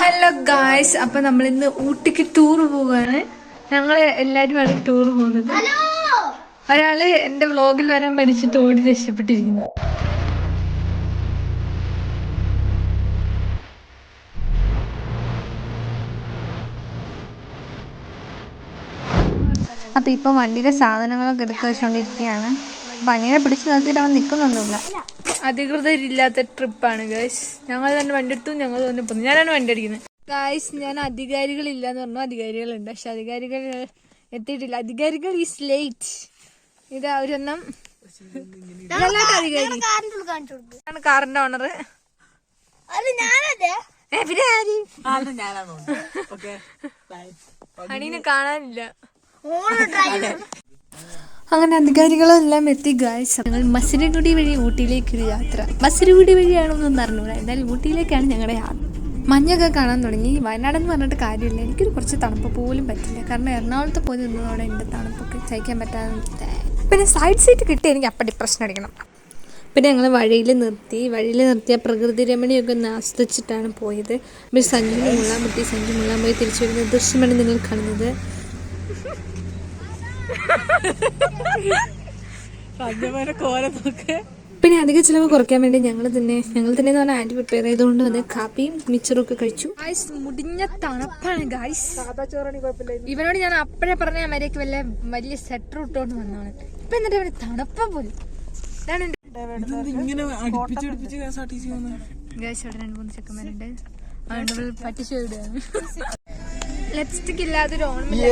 Hello guys, അപ്പൊ നമ്മൾ ഇന്ന് ഊട്ടിക്ക് ടൂർ പോവാണ്. ഞങ്ങൾ എല്ലാരുമാണ് ടൂർ പോകുന്നത്. ഒരാള് എന്റെ വ്ലോഗിൽ വരാൻ പഠിച്ചിട്ട് ഓടി രക്ഷപ്പെട്ടിരിക്കുന്നു. അപ്പൊ ഇപ്പൊ വണ്ടിയുടെ സാധനങ്ങളൊക്കെ എടുത്ത് വെച്ചോണ്ടിരിക്കുകയാണ്. പനിയെ പിടിച്ച് നിർത്തിയിട്ട് അവൻ നിൽക്കുന്നൊന്നുമില്ല. അധികൃതരില്ലാത്ത ട്രിപ്പാണ് ഗായ്സ്. ഞങ്ങൾ തന്നെ വണ്ടി എടുത്തു, ഞങ്ങൾ തന്നെ പോന്നു. ഞാനാണ് വണ്ടി അടിക്കുന്നത് ഗായ്സ്. ഞാൻ അധികാരികളില്ലാന്ന് പറഞ്ഞു, അധികാരികളുണ്ട്. പക്ഷെ അധികാരികൾ എത്തിയിട്ടില്ല. അധികാരികൾ ഈസ് ലേറ്റ്. ഇത് അവരൊന്നും അധികാരി കാറിന്റെ ഓണർ. ഹണീനെ കാണാനില്ല. അങ്ങനെ അധികാരികളെല്ലാം എത്തി ഗായ്സ്. ഞങ്ങൾ മസിനഗുഡി വഴി ഊട്ടിയിലേക്കൊരു യാത്ര. മസിനഗുഡി വഴിയാണോ എന്നൊന്നും അറിഞ്ഞൂടാ, എന്നാലും ഊട്ടിയിലേക്കാണ് ഞങ്ങളുടെ യാത്ര. മഞ്ഞൊക്കെ കാണാൻ തുടങ്ങി. വയനാടെന്ന് പറഞ്ഞിട്ട് കാര്യമില്ല, എനിക്കൊരു കുറച്ച് തണുപ്പ് പോലും പറ്റില്ല. കാരണം എറണാകുളത്ത് പോയി നിന്നതോടെ എൻ്റെ തണുപ്പൊക്കെ സഹിക്കാൻ പറ്റാതെ. പിന്നെ സൈഡ് സീറ്റ് കിട്ടി എനിക്ക് അപ്പം ഡിപ്രഷൻ അടിക്കണം. പിന്നെ ഞങ്ങൾ വഴിയിൽ നിർത്തിയ പ്രകൃതി രമണിയൊക്കെ ഒന്ന് ആസ്വദിച്ചിട്ടാണ് പോയത്. പിന്നെ സഞ്ജു മുള്ള പോയി തിരിച്ചു വരുന്ന ദൃശ്യമാണ് നിങ്ങൾ കാണുന്നത്. പിന്നെ അധിക ചിലവ് കുറയ്ക്കാൻ വേണ്ടി ഞങ്ങൾ തന്നെ എന്ന് പറഞ്ഞാൽ ആന്റി പ്രിപ്പയർ ചെയ്തുകൊണ്ട് വന്ന് കാപ്പിയും മിച്ചറും ഒക്കെ കഴിച്ചു. മുടിഞ്ഞ തണുപ്പാണ് ഗായ്സ്. ഇവനോട് ഞാൻ അപ്പഴേ പറഞ്ഞ മര്യാദക്ക് വലിയ സെറ്റർ ഇട്ടോണ്ട് വന്നാണ്. ഇപ്പൊ എന്നിട്ട് അവന് തണുപ്പ പോലും. ഗായ്സ് അവിടെ 2-3 ചെക്കന്മാരുണ്ട്. അതുകൊണ്ട് പറ്റിച്ചു വിടുകയാണ്. ലിപ്സ്റ്റിക് ഇല്ലാത്തൊരു ഓർമ്മയില്ല.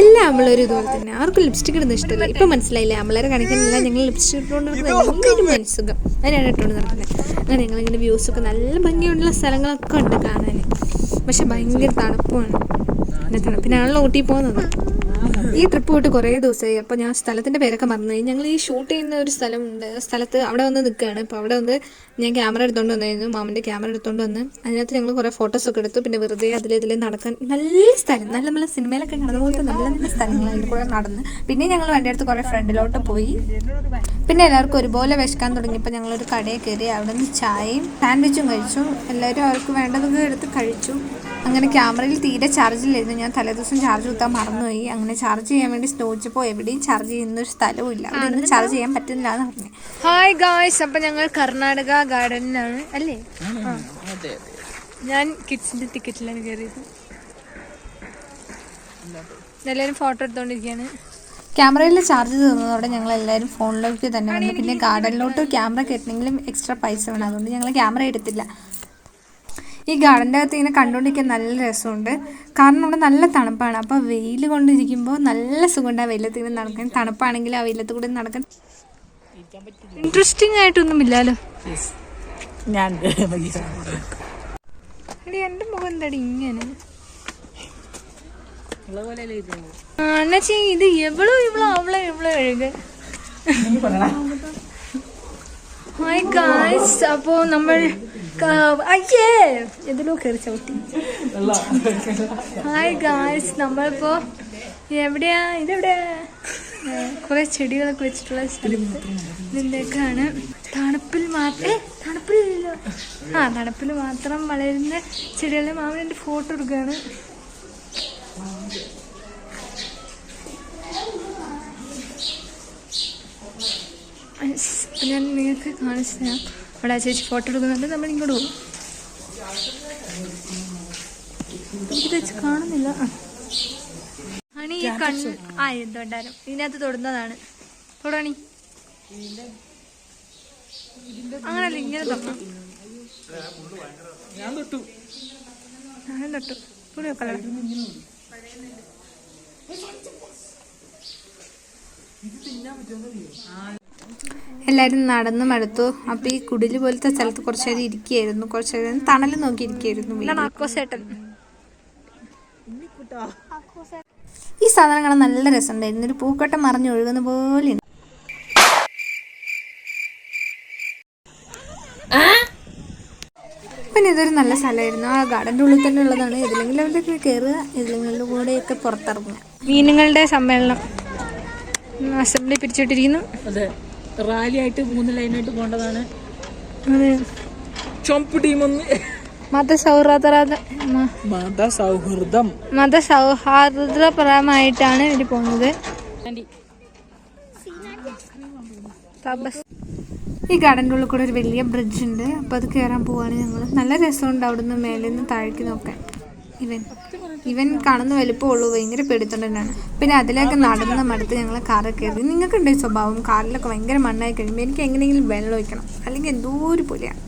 എല്ലാം നമ്മളൊരു ഇതുപോലെ തന്നെ. ആർക്കും ലിപ്സ്റ്റിക് ഇടുന്ന ഇഷ്ടമല്ല. ഇപ്പൊ മനസ്സിലായില്ലേ, നമ്മളെ കാണിക്കാനില്ല. ഞങ്ങൾ ലിപ്സ്റ്റിക് ഇട്ടുകൊണ്ട് നടക്കുന്നത് മനസ്സുഖം. അതിനാണ് ഇട്ടുകൊണ്ട് നടക്കുന്നത്. അങ്ങനെ ഞങ്ങളിങ്ങനെ വ്യൂസൊക്കെ നല്ല ഭംഗിയുള്ള സ്ഥലങ്ങളൊക്കെ ഉണ്ട് കാണാൻ. പക്ഷെ ഭയങ്കര തണുപ്പാണ്. പിന്നെ തണുപ്പിനാണല്ലോ ഊട്ടി പോകുന്നത്. ഈ ട്രിപ്പ് പോയിട്ട് കുറേ ദിവസമായി. അപ്പോൾ ഞാൻ സ്ഥലത്തിൻ്റെ പേരൊക്കെ മറന്നുപോയി. ഞങ്ങൾ ഈ ഷൂട്ട് ചെയ്യുന്ന ഒരു സ്ഥലമുണ്ട്. സ്ഥലത്ത് അവിടെ വന്ന് നിൽക്കുകയാണ്. അപ്പോൾ അവിടെ വന്ന് ഞാൻ ക്യാമറ എടുത്തുകൊണ്ട് വന്നായിരുന്നു. മാമൻ്റെ ക്യാമറ എടുത്തുകൊണ്ട് വന്ന് അതിനകത്ത് ഞങ്ങൾ കുറേ ഫോട്ടോസൊക്കെ എടുത്തു. പിന്നെ വെറുതെ അതിലെ നടക്കാൻ നല്ല സ്ഥലം, നല്ല സിനിമയിലൊക്കെ കാണുന്ന പോലത്തെ നല്ല സ്ഥലങ്ങൾ അതിൽ കൂടെ നടന്ന്. പിന്നെ ഞങ്ങൾ വണ്ടി അടുത്ത് കുറേ ഫ്രണ്ടിലോട്ട് പോയി. പിന്നെ എല്ലാവർക്കും ഒരുപോലെ വിശക്കാൻ തുടങ്ങിയപ്പോൾ ഞങ്ങളൊരു കടയിൽ കയറി. അവിടെ നിന്ന് ചായയും സാൻഡ്വിച്ചും കഴിച്ചു. എല്ലാവരും അവർക്ക് വേണ്ടതൊക്കെ എടുത്ത് കഴിച്ചു. അങ്ങനെ ക്യാമറയിൽ തീരെ ചാർജില്ലായിരുന്നു. ഞാൻ തലേദിവസം ചാർജ് കുത്താൻ മറന്നുപോയി. അങ്ങനെ ചാർജ് ചെയ്യാൻ വേണ്ടി ചോദിച്ചപ്പോൾ എവിടെയും ചാർജ് ചെയ്യുന്ന ഒരു സ്ഥലവും ഇല്ല. അവിടെ ചാർജ് ചെയ്യാൻ പറ്റുന്നില്ല എന്ന് പറഞ്ഞു. ഹായ് ഗായ്സ്, അപ്പം ഞങ്ങൾ കർണാടക ഗാർഡനിലാണ് അല്ലേ? ഞാൻ കിഡ്സിന്റെ ടിക്കറ്റിലാണ് കയറിയത്. എല്ലാവരും ഫോട്ടോ എടുത്തോണ്ടിരിക്കുകയാണ്. ക്യാമറയിൽ ചാർജ് തീർന്നതോടെ ഞങ്ങൾ എല്ലാവരും ഫോണിലേക്ക് തന്നെ വന്നു. പിന്നെ ഗാർഡനിലോട്ട് ക്യാമറ കയറ്റണമെങ്കിലും എക്സ്ട്രാ പൈസ വേണം. അതുകൊണ്ട് ഞങ്ങൾ ക്യാമറ എടുത്തില്ല. ഈ ഗാർഡൻ്റെ അകത്ത് ഇങ്ങനെ കണ്ടുകൊണ്ടിരിക്കാൻ നല്ല രസമുണ്ട്. കാരണം ഇവിടെ നല്ല തണുപ്പാണ്. അപ്പോൾ വെയിൽ കൊണ്ടിരിക്കുമ്പോൾ നല്ല സുഖമുണ്ട് ആ വെയിലത്ത് ഇങ്ങനെ നടക്കാൻ. തണുപ്പാണെങ്കിൽ ആ വെയിലത്ത് കൂടെ നടക്കാൻ ഇൻട്രസ്റ്റിംഗ് ആയിട്ടൊന്നുമില്ലല്ലോ. എൻ്റെ മുഖം എന്താടി ഇങ്ങനെ? എന്നുവെച്ചാ ഇത് എവളോ അവളെ എഴുക. ഹായ് ഗായ്സ്, അപ്പോ നമ്മൾ അയ്യേ എതിലോ കയറി ചവിട്ടി. ഹായ് ഗായ്സ്, നമ്മളിപ്പോ എവിടെയാ? ഇതെവിടെയാ? കുറെ ചെടികളൊക്കെ വെച്ചിട്ടുള്ള സ്ഥലത്ത് ഇതിന്റെയൊക്കെയാണ്. തണുപ്പിൽ മാത്രം വളരുന്ന ചെടികളെ മാമൻ എൻ്റെ ഫോട്ടോ എടുക്കുകയാണ്. ഞാൻ നിങ്ങൾക്ക് കാണിച്ചു തരാം. അവിടെ ആ ചേച്ചി ഫോട്ടോ എടുക്കുന്നുണ്ട്. നമ്മൾ ഇങ്ങോട്ട് പോകും. എനിക്ക് വെച്ച് കാണുന്നില്ല. ഹണി ഈ കണ്ണ് എന്തുകൊണ്ടാലും ഇതിനകത്ത് തൊടുന്നതാണ്. തൊടണി അങ്ങനല്ല, ഇങ്ങനെ തൊട്ടു. ഞാനും തൊട്ടു. കൂടി വെക്കല. എല്ലാവരും നടന്ന് മടുത്തു. അപ്പോൾ ഈ കുടില് പോലത്തെ സ്ഥലത്ത് കുറച്ച് നേരം ഇരിക്കുകയായിരുന്നു. കുറച്ച് നേരം തണൽ നോക്കി ഇരിക്കുകയായിരുന്നു. ഈ സാധനം കാണാൻ നല്ല രസമുണ്ടായിരുന്നു. ഒരു പൂക്കട്ടം മറിഞ്ഞ് ഒഴുകുന്ന പോലെ. പിന്നെ ഇതൊരു നല്ല സ്ഥലമായിരുന്നു. ആ ഗാർഡൻ്റെ ഉള്ളിൽ തന്നെ ഉള്ളതാണ്. ഇതിലെങ്കിലും അവരുടെ കയറുക, ഇതിലെങ്കിലും കൂടെയൊക്കെ പുറത്തിറങ്ങുക. മീനുകളുടെ സമ്മേളനം അസംബ്ലി പിരിച്ചിട്ടിരിക്കുന്നു. അതെ, റാലി ആയിട്ട് 3 ലൈനായിട്ട് പോകേണ്ടതാണ്. അതെ, മതസൗഹാർദ്ദപരമായിട്ടാണ് ഇവര് പോകുന്നത്. ഈ ഗാർഡൻ്റെ ഉള്ളിൽ കൂടെ ഒരു വലിയ ബ്രിഡ്ജ് ഉണ്ട്. അപ്പോൾ അത് കയറാൻ പോവാണ് ഞങ്ങൾ. നല്ല രസമുണ്ട് അവിടുന്ന് മേലെ നിന്ന് താഴേക്ക് നോക്കാൻ. ഇവൻ കാണുന്ന വലിപ്പമുള്ളൂ, ഭയങ്കര പേടിത്തൊണ്ടനാണ്. പിന്നെ അതിലേക്ക് നടന്ന മടുത്ത് ഞങ്ങൾ കാറിൽ കയറി. നിങ്ങൾക്കുണ്ട് ഈ സ്വഭാവം, കാറിലൊക്കെ ഭയങ്കര മണ്ണായി കഴിയുമ്പോൾ എനിക്ക് എങ്ങനെയെങ്കിലും വെള്ളം ഒഴിക്കണം, അല്ലെങ്കിൽ എന്തോ ഒരു പൊലിയാണ്.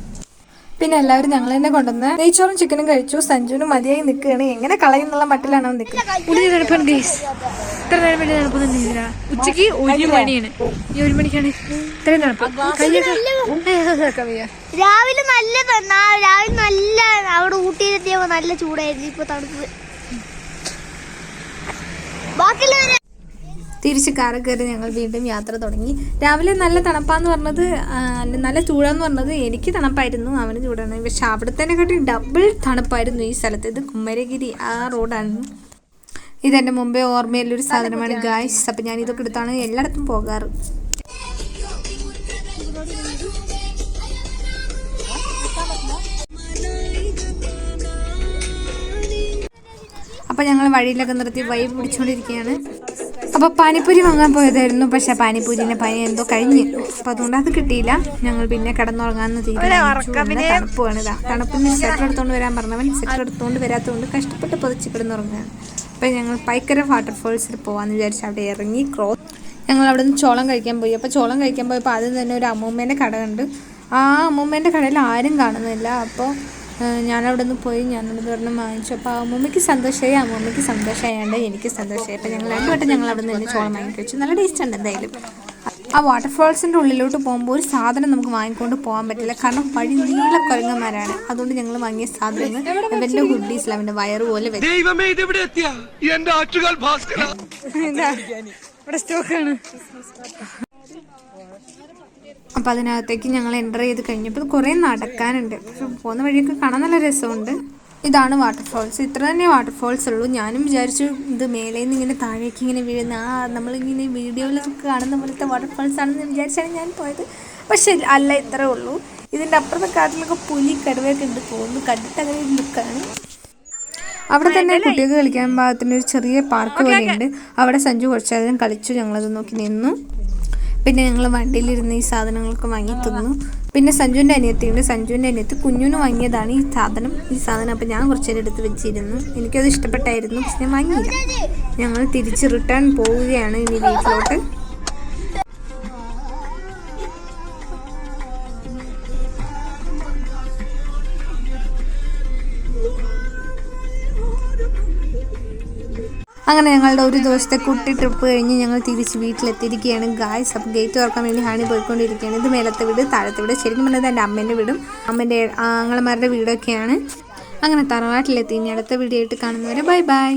പിന്നെ എല്ലാവരും ഞങ്ങൾ തന്നെ കൊണ്ടുവന്ന് നെയ്ച്ചോറും ചിക്കനും കഴിച്ചു. സഞ്ജുവിന് മതിയായി നിൽക്കുകയാണ്, എങ്ങനെ കളയുന്നുള്ള മട്ടിലാണ് അവൻ നിൽക്കുന്നത്. ഇത്ര നേരം വേണ്ടി നടപ്പുന്നില്ല. ഉച്ചക്ക് 1 മണിയാണ്, ഈ 1 മണിക്കാണ് ഇത്രയും നടപ്പ്. രാവിലെ നല്ല അവിടെ ഊട്ടിയിലെത്തിയപ്പോ നല്ല ചൂടായിരുന്നു. ഇപ്പൊ തണുപ്പ്. തിരിച്ച് കാറിൽ കയറി ഞങ്ങൾ വീണ്ടും യാത്ര തുടങ്ങി. രാവിലെ നല്ല തണുപ്പാന്ന് പറഞ്ഞത്, നല്ല ചൂടാന്ന് പറഞ്ഞത് എനിക്ക് തണുപ്പായിരുന്നു, അവന് ചൂടാണ്. പക്ഷെ അവിടത്തേനെക്കാട്ടി ഡബിൾ തണുപ്പായിരുന്നു ഈ സ്ഥലത്ത്. ഇത് കുമരഗിരി ആ റോഡാണ്. ഇതെൻ്റെ മുമ്പേ ഓർമ്മയിലൊരു സാധനമാണ് ഗായ്സ്. അപ്പം ഞാൻ ഇതൊക്കെ എടുത്താണ് എല്ലായിടത്തും പോകാറ്. അപ്പോൾ ഞങ്ങൾ വഴിയിലൊക്കെ നിർത്തി വൈബ് പിടിച്ചുകൊണ്ടിരിക്കുകയാണ്. അപ്പോൾ പാനിപ്പൂരി വാങ്ങാൻ പോയതായിരുന്നു, പക്ഷേ പാനിപ്പൂരിൻ്റെ പനി എന്തോ കഴിഞ്ഞ്, അപ്പോൾ അതുകൊണ്ട് അത് കിട്ടിയില്ല. ഞങ്ങൾ പിന്നെ കിടന്നുറങ്ങാമെന്ന് തീരുമാനിച്ചു. തണുപ്പാണ്. തണുപ്പിന് സ്വെറ്റർ എടുത്തുകൊണ്ട് വരാൻ പറഞ്ഞവൻ സ്വെറ്റർ എടുത്തുകൊണ്ട് വരാത്തതുകൊണ്ട് കഷ്ടപ്പെട്ട് പൊതിച്ച് കിടന്നുറങ്ങുകയാണ്. അപ്പോൾ ഞങ്ങൾ പൈക്കര വാട്ടർഫോൾസിൽ പോകാമെന്ന് വിചാരിച്ച് അവിടെ ഇറങ്ങി. ഞങ്ങൾ അവിടെ നിന്ന് ചോളം കഴിക്കാൻ പോയി. അപ്പോൾ ചോളം കഴിക്കാൻ പോയപ്പോൾ ആദ്യം തന്നെ ഒരു അമ്മൂമ്മേൻ്റെ കട കണ്ട്. ആ അമ്മൂമ്മേൻ്റെ കടയിൽ ആരും കാണുന്നില്ല. അപ്പോൾ ഞാനവിടെ നിന്ന് പോയി ഞാനവിടെ ഒരെണ്ണം വാങ്ങിച്ചു. അപ്പോൾ അമ്മൂമ്മയ്ക്ക് സന്തോഷമായി, അമ്മൂമ്മയ്ക്ക് സന്തോഷമായാണ്ട് എനിക്ക് സന്തോഷമായി. അപ്പോൾ ഞങ്ങൾ 2 വട്ടം ഞങ്ങൾ അവിടെ നിന്ന് ചോളം വാങ്ങി കഴിച്ചു. നല്ല ടേസ്റ്റ് ഉണ്ട് എന്തായാലും. ആ വാട്ടർഫോൾസിൻ്റെ ഉള്ളിലോട്ട് പോകുമ്പോൾ ഒരു സാധനം നമുക്ക് വാങ്ങിക്കൊണ്ട് പോകാൻ പറ്റില്ല, കാരണം വഴി നീള കുരങ്ങന്മാരാണ്. അതുകൊണ്ട് ഞങ്ങൾ വാങ്ങിയ സാധനങ്ങൾ അവൻ്റെ ഹുഡീസിൽ അവൻ്റെ വയറ് പോലെ വരും. അപ്പോൾ അതിനകത്തേക്ക് ഞങ്ങൾ എൻ്റർ ചെയ്ത് കഴിഞ്ഞപ്പോൾ കുറേ നടക്കാനുണ്ട്. പക്ഷെ പോകുന്ന വഴിയൊക്കെ കാണാൻ നല്ല രസമുണ്ട്. ഇതാണ് വാട്ടർഫോൾസ്. ഇത്ര തന്നെ വാട്ടർഫോൾസ് ഉള്ളൂ. ഞാനും വിചാരിച്ചു ഇത് മേലെ നിന്ന് ഇങ്ങനെ താഴേക്ക് ഇങ്ങനെ വീഴുന്ന നമ്മളിങ്ങനെ വീഡിയോയിലൊക്കെ കാണുന്ന പോലത്തെ വാട്ടർഫോൾസ് ആണെന്ന് വിചാരിച്ചാണ് ഞാൻ പോയത്. പക്ഷെ അല്ല, ഇത്രേ ഉള്ളൂ. ഇതിൻ്റെ അപ്പുറത്തെ കാട്ടിലൊക്കെ പുലി കടുവയൊക്കെ ഉണ്ട് തോന്നുന്നു. കണ്ടിട്ട് അങ്ങനെ ഒരു ലുക്കാണ്. അവിടെ തന്നെ കുട്ടികൾക്ക് കളിക്കാൻ പാകത്തിന് ഒരു ചെറിയ പാർക്ക് പോലെയുണ്ട്. അവിടെ സഞ്ജു കുറച്ചധികം കളിച്ചു. ഞങ്ങളത് നോക്കി നിന്നു. പിന്നെ ഞങ്ങൾ വണ്ടിയിലിരുന്ന് ഈ സാധനങ്ങളൊക്കെ വാങ്ങി തിന്നു. പിന്നെ സഞ്ജുവിൻ്റെ അനിയത്തിയുണ്ട്. സഞ്ജുവിൻ്റെ അനിയത്തി കുഞ്ഞുന് വാങ്ങിയതാണ് ഈ സാധനം. അപ്പോൾ ഞാൻ കുറച്ച് നേരം എടുത്ത് വെച്ചിരുന്നു. എനിക്കത് ഇഷ്ടപ്പെട്ടായിരുന്നു, പക്ഷെ ഞാൻ വാങ്ങിയില്ല. ഞങ്ങൾ തിരിച്ച് റിട്ടേൺ പോവുകയാണ് ഇനി വീട്ടിലോട്ട്. അങ്ങനെ ഞങ്ങളുടെ ഒരു ദിവസത്തെ കുട്ടി ട്രിപ്പ് കഴിഞ്ഞ് ഞങ്ങൾ തിരിച്ച് വീട്ടിലെത്തിയിരിക്കുകയാണ് ഗായ്സ്. അപ്പോൾ ഗേറ്റ് തുറക്കാൻ വേണ്ടി ഹാണി പോയിക്കൊണ്ടിരിക്കുകയാണ്. ഇത് മേലത്തെ വീട്, താഴത്തെ വീട്. ശരിക്കും പറഞ്ഞത് എൻ്റെ അമ്മേൻ്റെ വീടും അമ്മേൻ്റെ ആങ്ങളമാരുടെ വീടൊക്കെയാണ്. അങ്ങനെ തറവാട്ടിലെത്തി. ഇനി അടുത്ത വീഡിയോ ആയിട്ട് കാണുന്നവരെ ബൈ ബൈ.